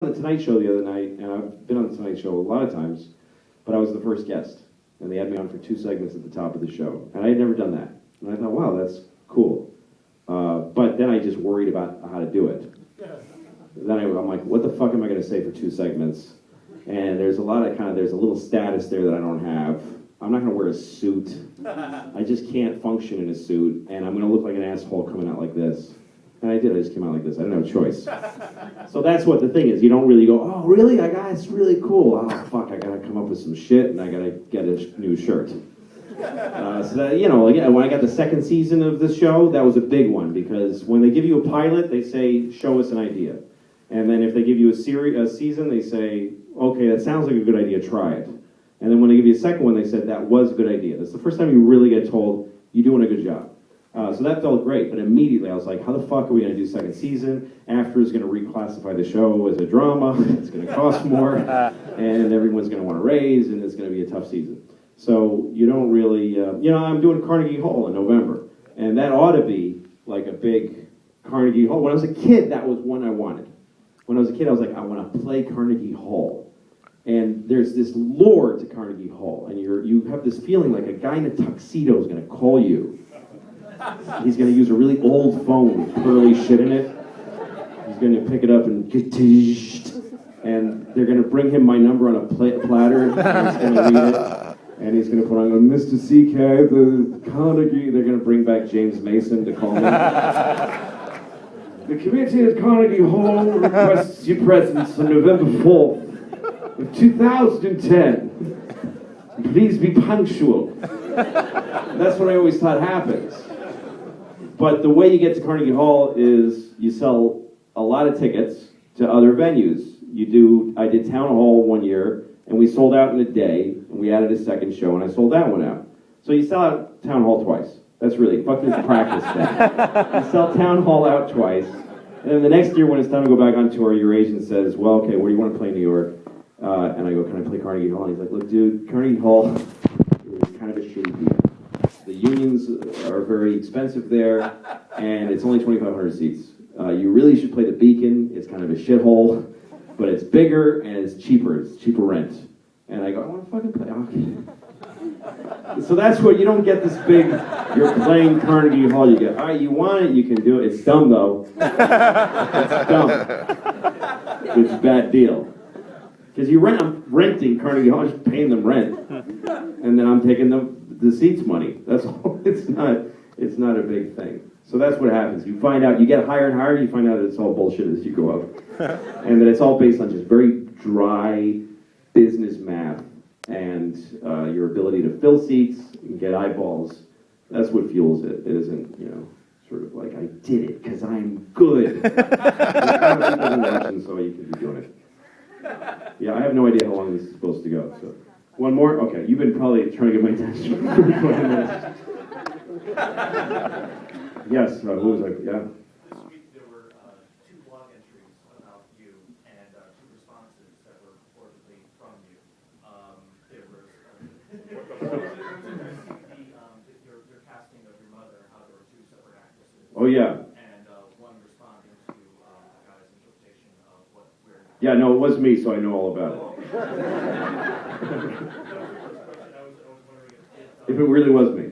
The Tonight Show the other night, and I've been on the Tonight Show a lot of times, but I was the first guest, and they had me on for 2 segments at the top of the show, and I had never done that, and I thought, wow, that's cool. But then I just worried about how to do it. Then I'm like, what the fuck am I going to say for 2 segments? And there's a lot of there's a little status there that I don't have. I'm not going to wear a suit. I just can't function in a suit, and I'm going to look like an asshole coming out like this. And I did. I just came out like this. I didn't have a choice. So that's what the thing is. You don't really go, oh, really? It's really cool. Oh, fuck, I got to come up with some shit, and I got to get a new shirt. So that, again, when I got the 2nd season of the show, that was a big one, because when they give you a pilot, they say, show us an idea. And then if they give you a season, they say, okay, that sounds like a good idea, try it. And then when they give you a second one, they said, that was a good idea. That's the first time you really get told, you're doing a good job. So that felt great, but immediately I was like, how the fuck are we going to do 2nd season? After is going to reclassify the show as a drama, it's going to cost more, and everyone's going to want to raise, and it's going to be a tough season. So you don't really, I'm doing Carnegie Hall in November, and that ought to be like a big Carnegie Hall. When I was a kid, that was one I wanted. When I was a kid, I was like, I want to play Carnegie Hall. And there's this lore to Carnegie Hall, and you have this feeling like a guy in a tuxedo is going to call you. He's going to use a really old phone with pearly shit in it. He's going to pick it up and they're going to bring him my number on a platter, and he's going to read it, and he's going to put on, Mr. C.K., the Carnegie. They're going to bring back James Mason to call me. The committee at Carnegie Hall requests your presence on November 4th of 2010. Please be punctual. That's what I always thought happens. But the way you get to Carnegie Hall is you sell a lot of tickets to other venues. I did Town Hall one year, and we sold out in a day, and we added a 2nd show, and I sold that one out. So you sell out Town Hall twice. That's really, fuck this practice thing. You sell Town Hall out twice, and then the next year when it's time to go back on tour, your agent says, well, okay, where do you want to play in New York? And I go, can I play Carnegie Hall? And he's like, look, dude, Carnegie Hall is kind of a shitty deal. The unions are very expensive there, and it's only 2,500 seats. You really should play the Beacon. It's kind of a shithole, but it's bigger and it's cheaper. It's cheaper rent. And I go, I want to fucking play. Okay. So that's what, you don't get this big, you're playing Carnegie Hall. You get, all right, you want it, you can do it. It's dumb, though. It's dumb. It's a bad deal. Because I'm renting Carnegie Hall, just paying them rent. And then I'm taking the seats money. That's all. It's not a big thing. So that's what happens. You find out, you get higher and higher, you find out that it's all bullshit as you go up. And that it's all based on just very dry business math and your ability to fill seats and get eyeballs. That's what fuels it. It isn't, sort of like, I did it because I'm good. Watching, so you can be doing it. Yeah, I have no idea how long this is supposed to go. So, one more? Okay, you've been probably trying to get my attention for 20 minutes. Yes, who was I? Yeah. This week there were 2 blog entries about you and 2 responses that were reportedly from you. There was your casting of your mother, how there were 2 separate actresses. Oh, yeah. And one responding to a guy's interpretation of what we're... Yeah, no, it was me, so I know all about it. If it really was me.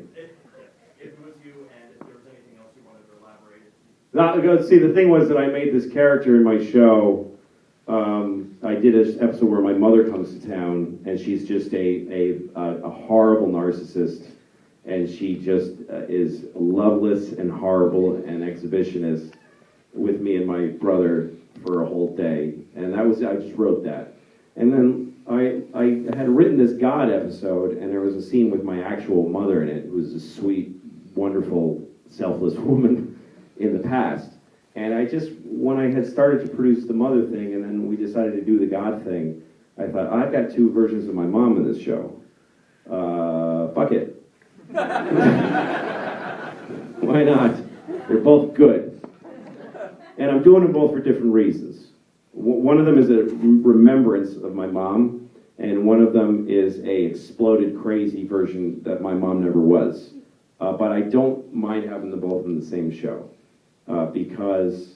See, the thing was that I made this character in my show. I did an episode where my mother comes to town, and she's just a horrible narcissist, and she just is loveless and horrible and exhibitionist with me and my brother for a whole day. And I just wrote that. And then I had written this God episode, and there was a scene with my actual mother in it, who was a sweet, wonderful, selfless woman in the past. And when I had started to produce the mother thing, and then we decided to do the God thing, I thought, I've got 2 versions of my mom in this show. Fuck it. Why not? They're both good. And I'm doing them both for different reasons. One of them is a remembrance of my mom, and one of them is a exploded, crazy version that my mom never was. But I don't mind having them both in the same show. Because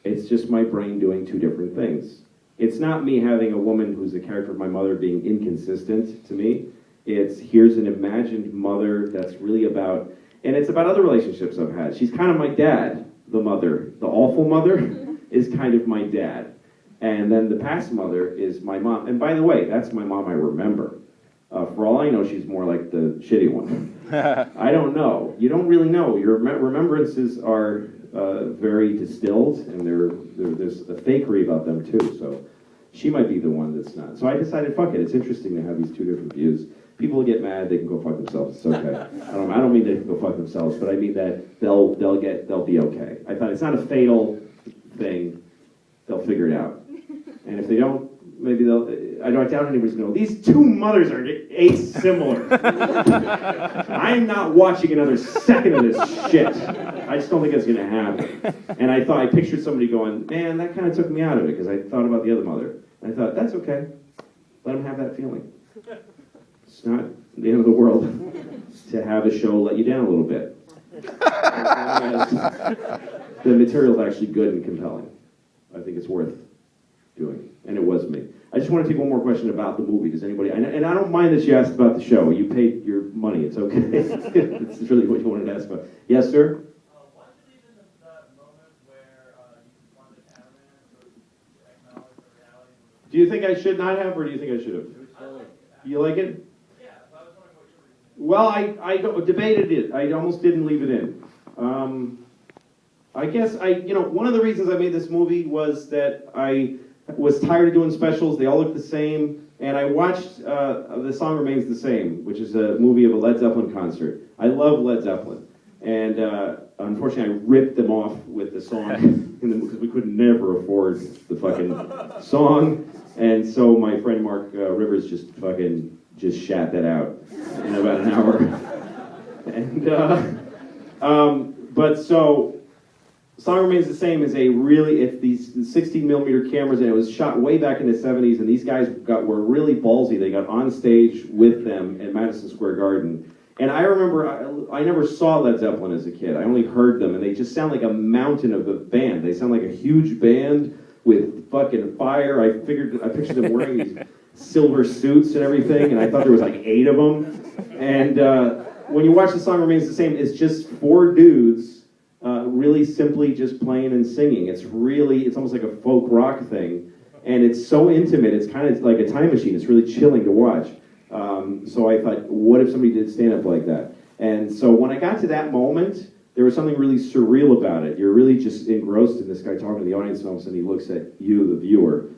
it's just my brain doing 2 different things. it's not me having a woman who's the character of my mother being inconsistent to me. It's here's an imagined mother that's really about, and it's about other relationships I've had. She's kind of my dad, the mother. The awful mother is kind of my dad. And then the past mother is my mom. And by the way, that's my mom I remember. For all I know, she's more like the shitty one. I don't know. You don't really know. Your remembrances are very distilled, and there's a fakery about them too. So she might be the one that's not. So I decided, fuck it. It's interesting to have these two different views. People get mad. They can go fuck themselves. It's okay. I don't mean they can go fuck themselves, but I mean that they'll be okay. I thought it's not a fatal thing. They'll figure it out. And if they don't, maybe they'll. I doubt anybody's gonna know. These two mothers are asimilar. I'm not watching another second of this shit. I just don't think it's gonna happen. And I pictured somebody going, man, that kind of took me out of it because I thought about the other mother. And I thought, that's okay. Let them have that feeling. It's not the end of the world to have a show let you down a little bit. The material's actually good and compelling. I think it's worth doing, and it was me. I just want to take one more question about the movie. Does anybody, and I don't mind that you asked about the show. You paid your money, it's okay. It's really what you wanted to ask about. Yes, sir? Why did you leave in the moment where you wanted the cameraman to acknowledge the reality? Do you think I should not have, or do you think I should have? You like it? Yeah, so I was wondering what you were thinking. Well, I debated it. I almost didn't leave it in. I guess one of the reasons I made this movie was that I was tired of doing specials. They all look the same. And I watched The Song Remains the Same, which is a movie of a Led Zeppelin concert. I love Led Zeppelin. And unfortunately, I ripped them off with the song because we could never afford the fucking song. And so my friend Mark Rivers just shat that out in about an hour. And but so Song Remains the Same is it's these 16 millimeter cameras, and it was shot way back in the 70s, and these guys were really ballsy. They got on stage with them in Madison Square Garden. And I remember, I never saw Led Zeppelin as a kid. I only heard them, and they just sound like a mountain of a band. They sound like a huge band with fucking fire. I pictured them wearing these silver suits and everything, and I thought there was like 8 of them. And when you watch The Song Remains the Same, it's just 4 dudes really simply just playing and singing. It's almost like a folk rock thing, and it's so intimate. It's kind of like a time machine. It's really chilling to watch. So I thought, what if somebody did stand up like that? And so when I got to that moment, there was something really surreal about it. You're really just engrossed in this guy talking to the audience, and all of a sudden he looks at you, the viewer.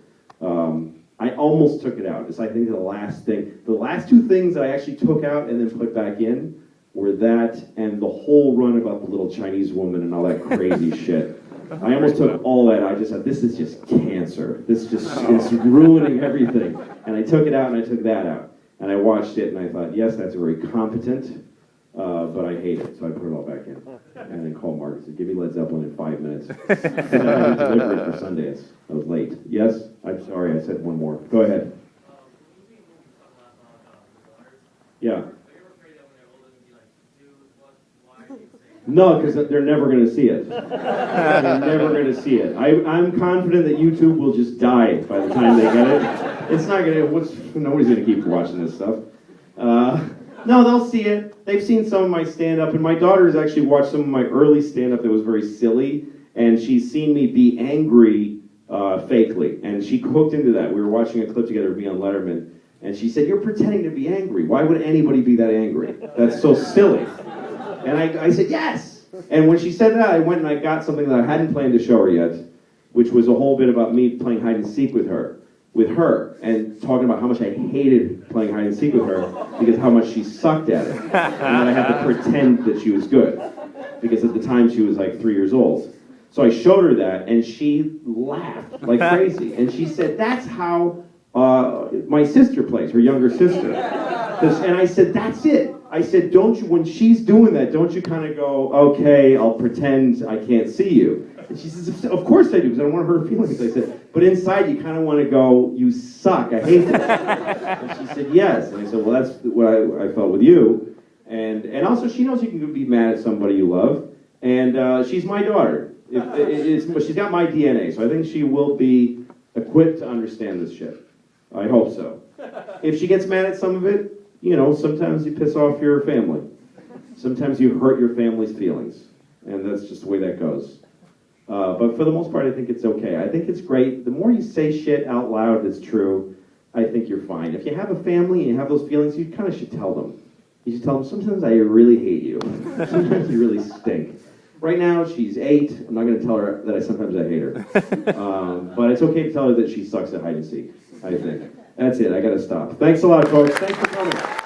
I almost took it out. It's, I think, the last thing. The last 2 things that I actually took out and then put back in were that and the whole run about the little Chinese woman and all that crazy shit. I almost took all that. I just said, this is just cancer. This just is ruining everything. And I took it out and I took that out. And I watched it and I thought, yes, that's very competent, but I hate it. So I put it all back in. And then called Mark and said, give me Led Zeppelin in 5 minutes. And I had to deliver it for Sundance. I was late. Yes? I'm sorry, I said one more. Go ahead. Yeah. No, because they're never going to see it. They're never going to see it. I'm confident that YouTube will just die by the time they get it. It's not going to, nobody's going to keep watching this stuff. No, they'll see it. They've seen some of my stand-up, and my daughter has actually watched some of my early stand-up that was very silly, and she's seen me be angry fakely, and she hooked into that. We were watching a clip together of me on Letterman, and she said, you're pretending to be angry. Why would anybody be that angry? That's so silly. And I said, yes! And when she said that, I went and I got something that I hadn't planned to show her yet, which was a whole bit about me playing hide and seek with her, and talking about how much I hated playing hide and seek with her, because how much she sucked at it. And that I had to pretend that she was good, because at the time she was like 3 years old. So I showed her that, and she laughed like crazy. And she said, that's how my sister plays, her younger sister. And I said, that's it. I said, don't you, when she's doing that, don't you kind of go, okay, I'll pretend I can't see you. And she says, of course I do, because I don't want to hurt her feelings. I said, but inside you kind of want to go, you suck, I hate this. And she said, yes. And I said, well, that's what I felt with you. And also, she knows you can be mad at somebody you love. And she's my daughter. She's got my DNA, so I think she will be equipped to understand this shit. I hope so. If she gets mad at some of it, you know, sometimes you piss off your family. Sometimes you hurt your family's feelings. And that's just the way that goes. But for the most part, I think it's okay. I think it's great. The more you say shit out loud that's true, I think you're fine. If you have a family and you have those feelings, you kind of should tell them. You should tell them, sometimes I really hate you. Sometimes you really stink. Right now, she's 8. I'm not going to tell her that sometimes I hate her. But it's okay to tell her that she sucks at hide and seek, I think. That's it. I got to stop. Thanks a lot, folks. Thanks for coming.